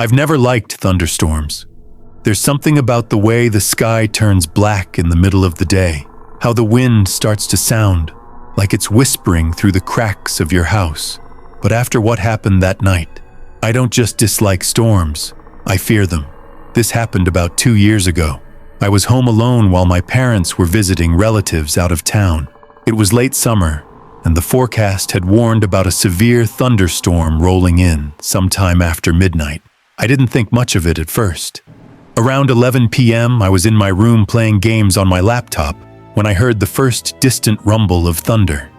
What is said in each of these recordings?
I've never liked thunderstorms. There's something about the way the sky turns black in the middle of the day, how the wind starts to sound like it's whispering through the cracks of your house. But after what happened that night, I don't just dislike storms, I fear them. This happened about 2 years ago. I was home alone while my parents were visiting relatives out of town. It was late summer, and the forecast had warned about a severe thunderstorm rolling in sometime after midnight. I didn't think much of it at first. Around 11 p.m., I was in my room playing games on my laptop when I heard the first distant rumble of thunder.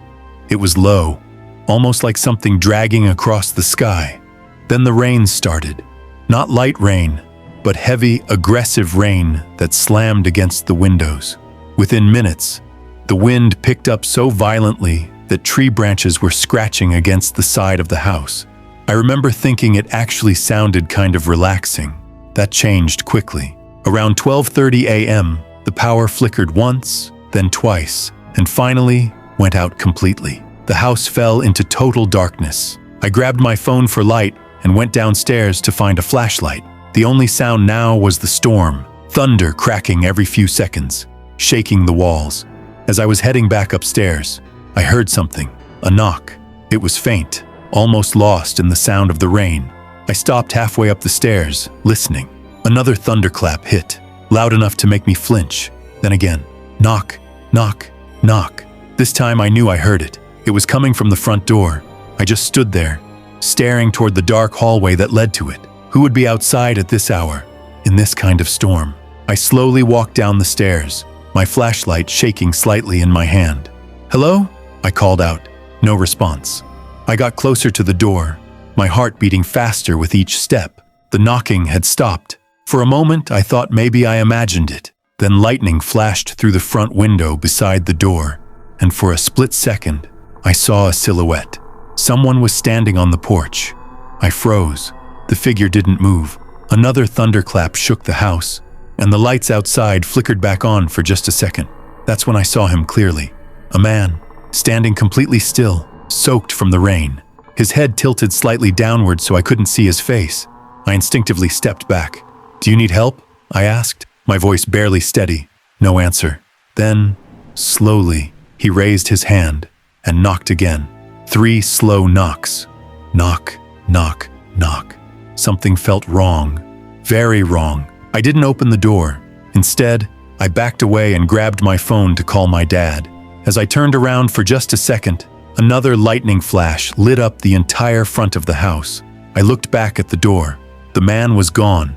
It was low, almost like something dragging across the sky. Then the rain started. Not light rain, but heavy, aggressive rain that slammed against the windows. Within minutes, the wind picked up so violently that tree branches were scratching against the side of the house. I remember thinking it actually sounded kind of relaxing. That changed quickly. Around 12:30 a.m., the power flickered once, then twice, and finally went out completely. The house fell into total darkness. I grabbed my phone for light and went downstairs to find a flashlight. The only sound now was the storm, thunder cracking every few seconds, shaking the walls. As I was heading back upstairs, I heard something, a knock. It was faint, almost lost in the sound of the rain. I stopped halfway up the stairs, listening. Another thunderclap hit, loud enough to make me flinch. Then again, knock, knock, knock. This time I knew I heard it. It was coming from the front door. I just stood there, staring toward the dark hallway that led to it. Who would be outside at this hour, in this kind of storm? I slowly walked down the stairs, my flashlight shaking slightly in my hand. "Hello?" I called out. No response. I got closer to the door, my heart beating faster with each step. The knocking had stopped. For a moment, I thought maybe I imagined it. Then lightning flashed through the front window beside the door, and for a split second, I saw a silhouette. Someone was standing on the porch. I froze. The figure didn't move. Another thunderclap shook the house, and the lights outside flickered back on for just a second. That's when I saw him clearly. A man, standing completely still, soaked from the rain. His head tilted slightly downward so I couldn't see his face. I instinctively stepped back. "Do you need help?" I asked, my voice barely steady. No answer. Then, slowly, he raised his hand and knocked again. 3 slow knocks. Knock, knock, knock. Something felt wrong. Very wrong. I didn't open the door. Instead, I backed away and grabbed my phone to call my dad. As I turned around for just a second, another lightning flash lit up the entire front of the house. I looked back at the door. The man was gone.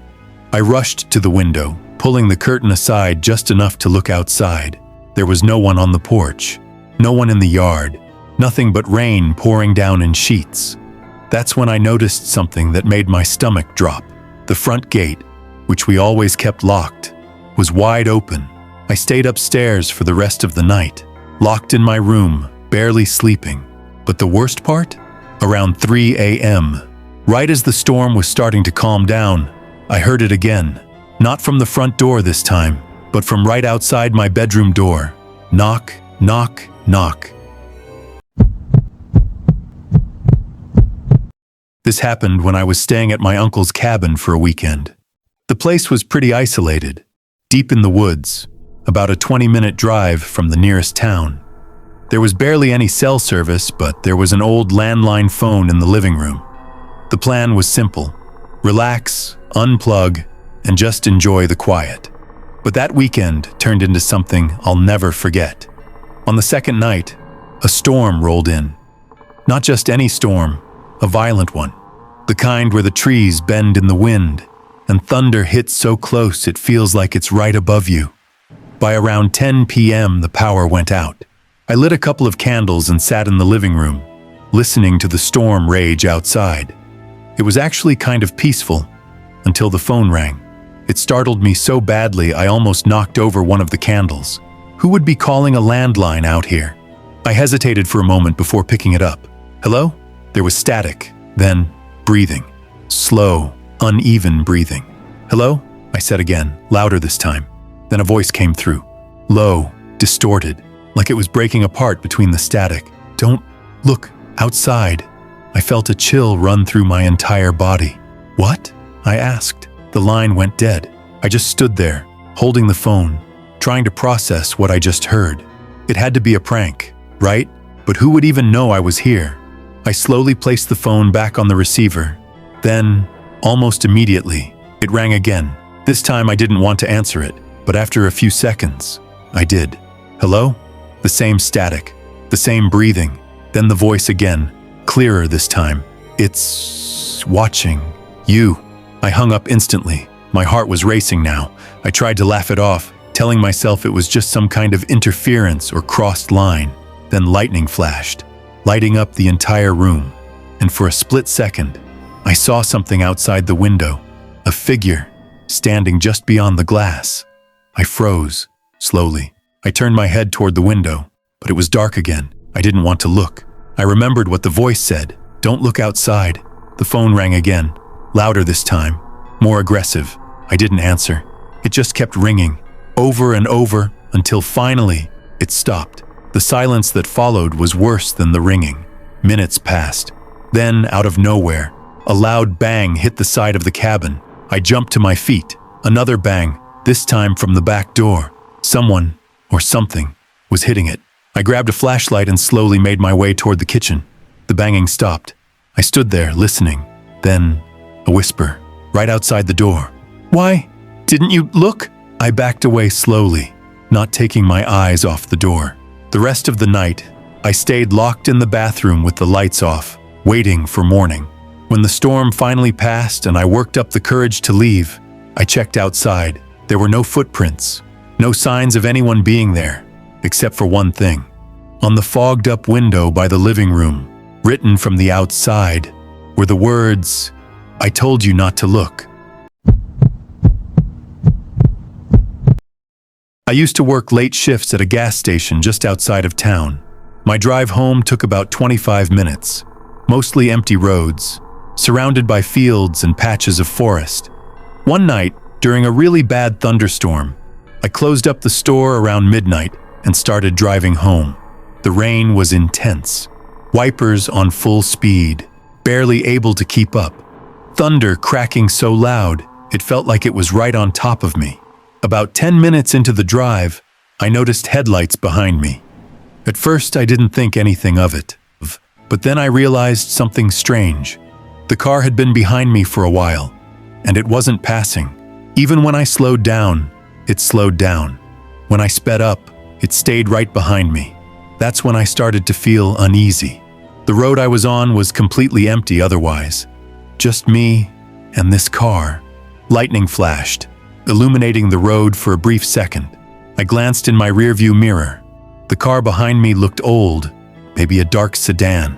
I rushed to the window, pulling the curtain aside just enough to look outside. There was no one on the porch, no one in the yard, nothing but rain pouring down in sheets. That's when I noticed something that made my stomach drop. The front gate, which we always kept locked, was wide open. I stayed upstairs for the rest of the night, locked in my room, barely sleeping. But the worst part? Around 3 a.m., right as the storm was starting to calm down, I heard it again. Not from the front door this time, but from right outside my bedroom door. Knock, knock, knock. This happened when I was staying at my uncle's cabin for a weekend. The place was pretty isolated, deep in the woods, about a 20-minute drive from the nearest town. There was barely any cell service, but there was an old landline phone in the living room. The plan was simple: relax, unplug, and just enjoy the quiet. But that weekend turned into something I'll never forget. On the second night, a storm rolled in. Not just any storm, a violent one. The kind where the trees bend in the wind, and thunder hits so close it feels like it's right above you. By around 10 p.m., the power went out. I lit a couple of candles and sat in the living room, listening to the storm rage outside. It was actually kind of peaceful, until the phone rang. It startled me so badly I almost knocked over one of the candles. Who would be calling a landline out here? I hesitated for a moment before picking it up. "Hello?" There was static, then breathing. Slow, uneven breathing. "Hello?" I said again, louder this time. Then a voice came through. Low, distorted, like it was breaking apart between the static. "Don't look outside." I felt a chill run through my entire body. "What?" I asked. The line went dead. I just stood there, holding the phone, trying to process what I just heard. It had to be a prank, right? But who would even know I was here? I slowly placed the phone back on the receiver. Then, almost immediately, it rang again. This time I didn't want to answer it, but after a few seconds, I did. Hello? The same static, the same breathing, then the voice again, clearer this time. It's watching you. I hung up instantly. My heart was racing now. I tried to laugh it off, telling myself it was just some kind of interference or crossed line. Then lightning flashed, lighting up the entire room. And for a split second, I saw something outside the window, a figure standing just beyond the glass. I froze, slowly. I turned my head toward the window, but it was dark again. I didn't want to look. I remembered what the voice said. Don't look outside. The phone rang again, louder this time, more aggressive. I didn't answer. It just kept ringing, over and over, until finally it stopped. The silence that followed was worse than the ringing. Minutes passed. Then, out of nowhere, a loud bang hit the side of the cabin. I jumped to my feet. Another bang, this time from the back door. Someone, or something, was hitting it. I grabbed a flashlight and slowly made my way toward the kitchen. The banging stopped. I stood there, listening. Then, a whisper, right outside the door. "Why? Didn't you look?" I backed away slowly, not taking my eyes off the door. The rest of the night, I stayed locked in the bathroom with the lights off, waiting for morning. When the storm finally passed and I worked up the courage to leave, I checked outside. There were no footprints, no signs of anyone being there, except for one thing. On the fogged-up window by the living room, written from the outside, were the words, "I told you not to look." I used to work late shifts at a gas station just outside of town. My drive home took about 25 minutes, mostly empty roads, surrounded by fields and patches of forest. One night, during a really bad thunderstorm, I closed up the store around midnight and started driving home. The rain was intense, wipers on full speed, barely able to keep up. Thunder cracking so loud, it felt like it was right on top of me. About 10 minutes into the drive, I noticed headlights behind me. At first, I didn't think anything of it, but then I realized something strange. The car had been behind me for a while, and it wasn't passing. Even when I slowed down, it slowed down. When I sped up, it stayed right behind me. That's when I started to feel uneasy. The road I was on was completely empty otherwise. Just me and this car. Lightning flashed, illuminating the road for a brief second. I glanced in my rearview mirror. The car behind me looked old, maybe a dark sedan.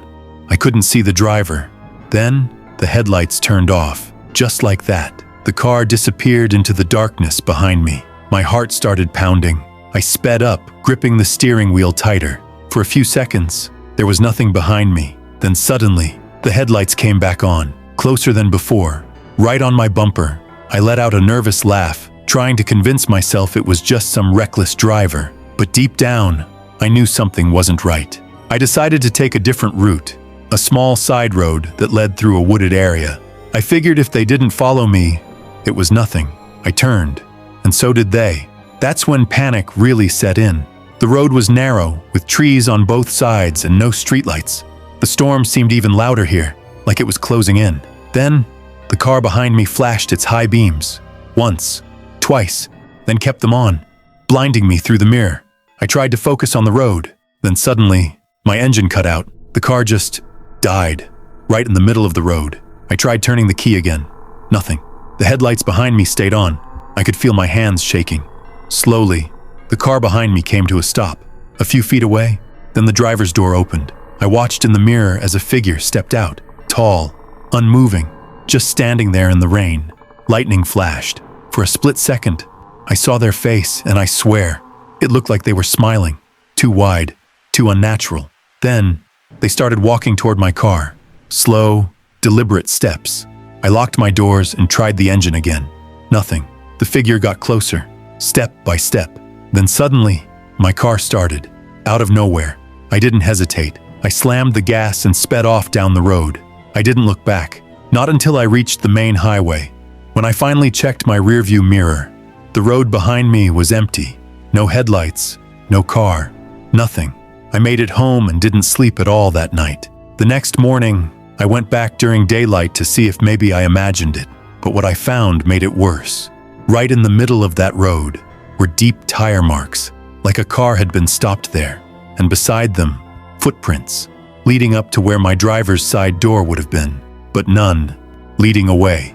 I couldn't see the driver. Then, the headlights turned off. Just like that, the car disappeared into the darkness behind me. My heart started pounding. I sped up, gripping the steering wheel tighter. For a few seconds, there was nothing behind me. Then suddenly, the headlights came back on, closer than before, right on my bumper. I let out a nervous laugh, trying to convince myself it was just some reckless driver. But deep down, I knew something wasn't right. I decided to take a different route, a small side road that led through a wooded area. I figured if they didn't follow me, it was nothing. I turned, and so did they. That's when panic really set in. The road was narrow, with trees on both sides and no streetlights. The storm seemed even louder here, like it was closing in. Then, the car behind me flashed its high beams. Once, twice, then kept them on, blinding me through the mirror. I tried to focus on the road. Then suddenly, my engine cut out. The car just died, right in the middle of the road. I tried turning the key again. Nothing. The headlights behind me stayed on. I could feel my hands shaking. Slowly, the car behind me came to a stop. A few feet away, then the driver's door opened. I watched in the mirror as a figure stepped out, tall, unmoving, just standing there in the rain. Lightning flashed. For a split second, I saw their face, and I swear, it looked like they were smiling. Too wide, too unnatural. Then, they started walking toward my car. Slow, deliberate steps. I locked my doors and tried the engine again. Nothing. The figure got closer, step by step. Then suddenly, my car started. Out of nowhere. I didn't hesitate. I slammed the gas and sped off down the road. I didn't look back. Not until I reached the main highway. When I finally checked my rearview mirror, the road behind me was empty. No headlights, no car, nothing. I made it home and didn't sleep at all that night. The next morning, I went back during daylight to see if maybe I imagined it, but what I found made it worse. Right in the middle of that road were deep tire marks, like a car had been stopped there, and beside them, footprints, leading up to where my driver's side door would have been, but none leading away.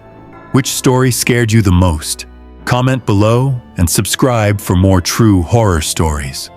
Which story scared you the most? Comment below and subscribe for more true horror stories.